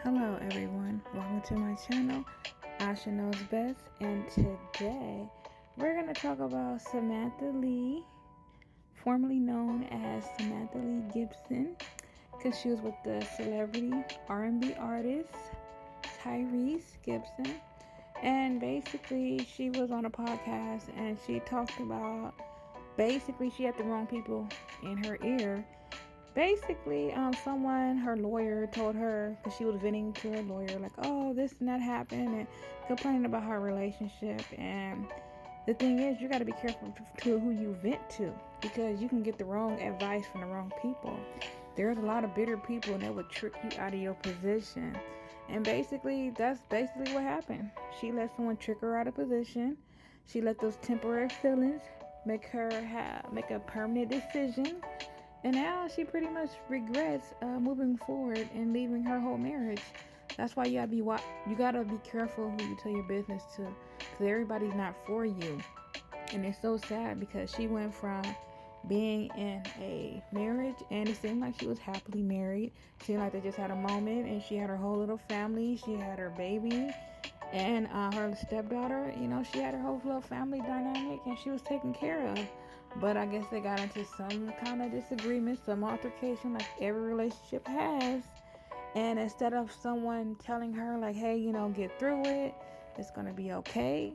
Hello everyone, welcome to my channel, Asha Knows Best, and today we're going to talk about Samantha Lee, formerly known as Samantha Lee Gibson, because she was with the celebrity R&B artist Tyrese Gibson, and basically she was on a podcast and she talked about, basically she had the wrong people in her ear. Basically, someone, her lawyer, told her because she was venting to her lawyer, like, "Oh, this and that happened," and complaining about her relationship. And the thing is, you got to be careful to who you vent to because you can get the wrong advice from the wrong people. There's a lot of bitter people, and they would trick you out of your position. And basically, that's basically what happened. She let someone trick her out of position. She let those temporary feelings make a permanent decision, and now she pretty much regrets moving forward and leaving her whole marriage. That's why you gotta be careful who you tell your business to, because everybody's not for you. And it's so sad because she went from being in a marriage and it seemed like she was happily married. It seemed like they just had a moment and she had her whole little family. She had her baby and her stepdaughter. She had her whole little family dynamic and she was taken care of. But I guess they got into some kind of disagreement, some altercation, like every relationship has. And instead of someone telling her, like, hey, get through it, it's going to be okay,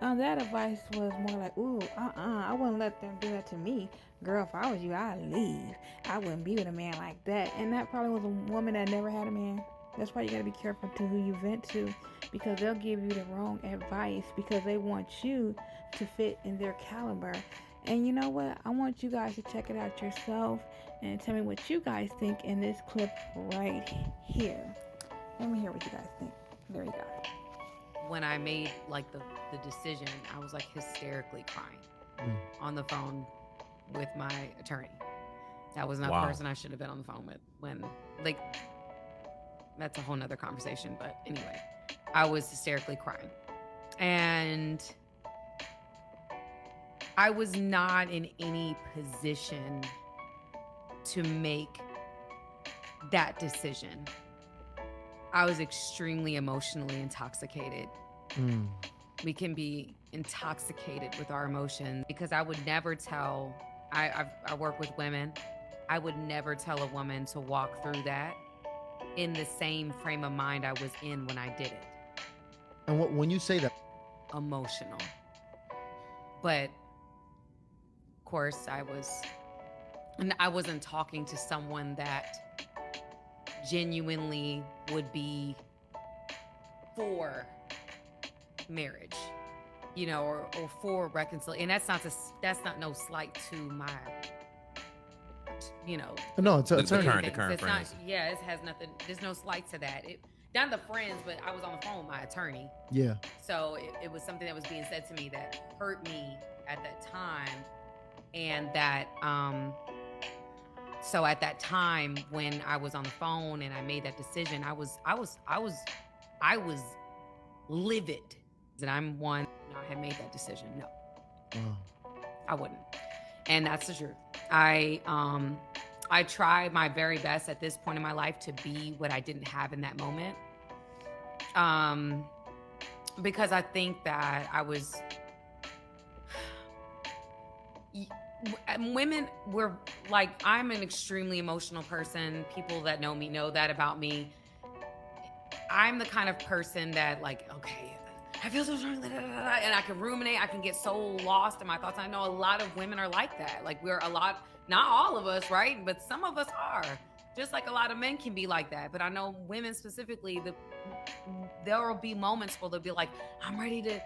that advice was more like, ooh, I wouldn't let them do that to me. Girl, if I was you, I'd leave. I wouldn't be with a man like that. And that probably was a woman that never had a man. That's why you gotta be careful to who you vent to, because they'll give you the wrong advice because they want you to fit in their caliber. And you know what? I want you guys to check it out yourself and tell me what you guys think in this clip right here. Let me hear what you guys think. There you go. When I made the decision, I was like hysterically crying on the phone with my attorney. That was not the person I should have been on the phone with. When like that's a whole nother conversation. But anyway, I was hysterically crying. And I was not in any position to make that decision. I was extremely emotionally intoxicated. We can be intoxicated with our emotions because I would never tell, I work with women, I would never tell a woman to walk through that in the same frame of mind I was in when I did it. And when you say that, emotional. But of course I wasn't talking to someone that genuinely would be for marriage, or for reconciliation. And that's not no slight to my, no, it's the attorney. current friends. It has nothing. There's no slight to that. Not the friends, but I was on the phone with my attorney. Yeah. So it was something that was being said to me that hurt me at that time, and that so at that time when I was on the phone and I made that decision, I was livid that I'm one. I had made that decision. No, I wouldn't, and that's the truth. I tried my very best at this point in my life to be what I didn't have in that moment, because I think that I was. Women were like, I'm an extremely emotional person. People that know me know that about me. I'm the kind of person that, like, okay, I feel so strong, and I can ruminate. I can get so lost in my thoughts. I know a lot of women are like that. Like, we're a lot, not all of us, right? But some of us are. Just like a lot of men can be like that. But I know women specifically, there will be moments where they'll be like, I'm ready to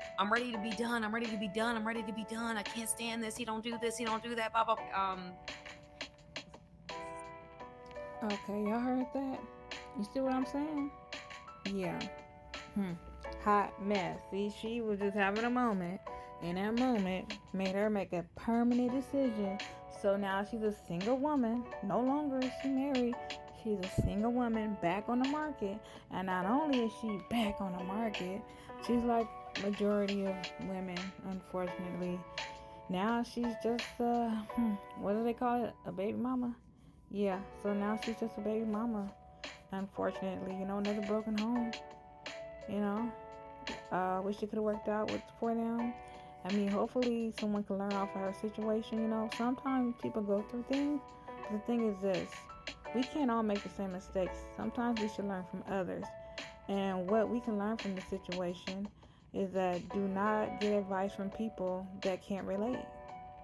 be done. I'm ready to be done. I'm ready to be done. I can't stand this. He don't do this. He don't do that. Blah, blah, blah. Okay, y'all heard that? You see what I'm saying? Yeah. Hot mess. See, she was just having a moment, and that moment made her make a permanent decision. So now she's a single woman. No longer is she married. She's a single woman back on the market. And not only is she back on the market, she's like majority of women, unfortunately. Now she's just what do they call it? A baby mama? Yeah. So now she's just a baby mama. unfortunately, another broken home. You know, wish it could have worked out for them. I mean, hopefully someone can learn off of her situation. Sometimes people go through things, but the thing is this: we can't all make the same mistakes. Sometimes we should learn from others. And what we can learn from the situation is that do not get advice from people that can't relate.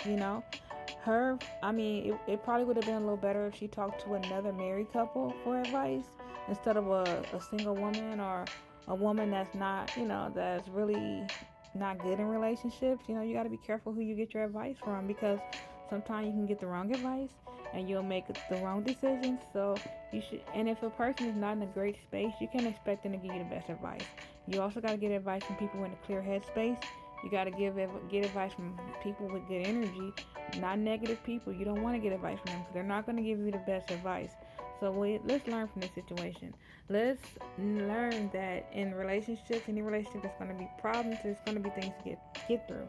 You know, I mean, it probably would have been a little better if she talked to another married couple for advice instead of a single woman or a woman that's not, that's really not good in relationships. You got to be careful who you get your advice from because sometimes you can get the wrong advice and you'll make the wrong decisions. So you should, and if a person is not in a great space, you can't expect them to give you the best advice. You also got to get advice from people in a clear headspace. You got to get advice from people with good energy, not negative people. You don't want to get advice from them because they're not going to give you the best advice. So let's learn from this situation. Let's learn that in relationships, any relationship, there's going to be problems. There's going to be things to get through.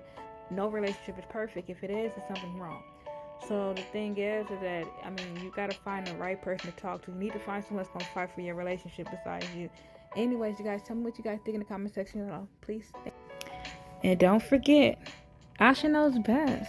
No relationship is perfect. If it is, there's something wrong. So the thing is that I mean, you got to find the right person to talk to. You need to find someone that's going to fight for your relationship besides you. Anyways, you guys, tell me what you guys think in the comment section. Please. And don't forget, Asha knows best.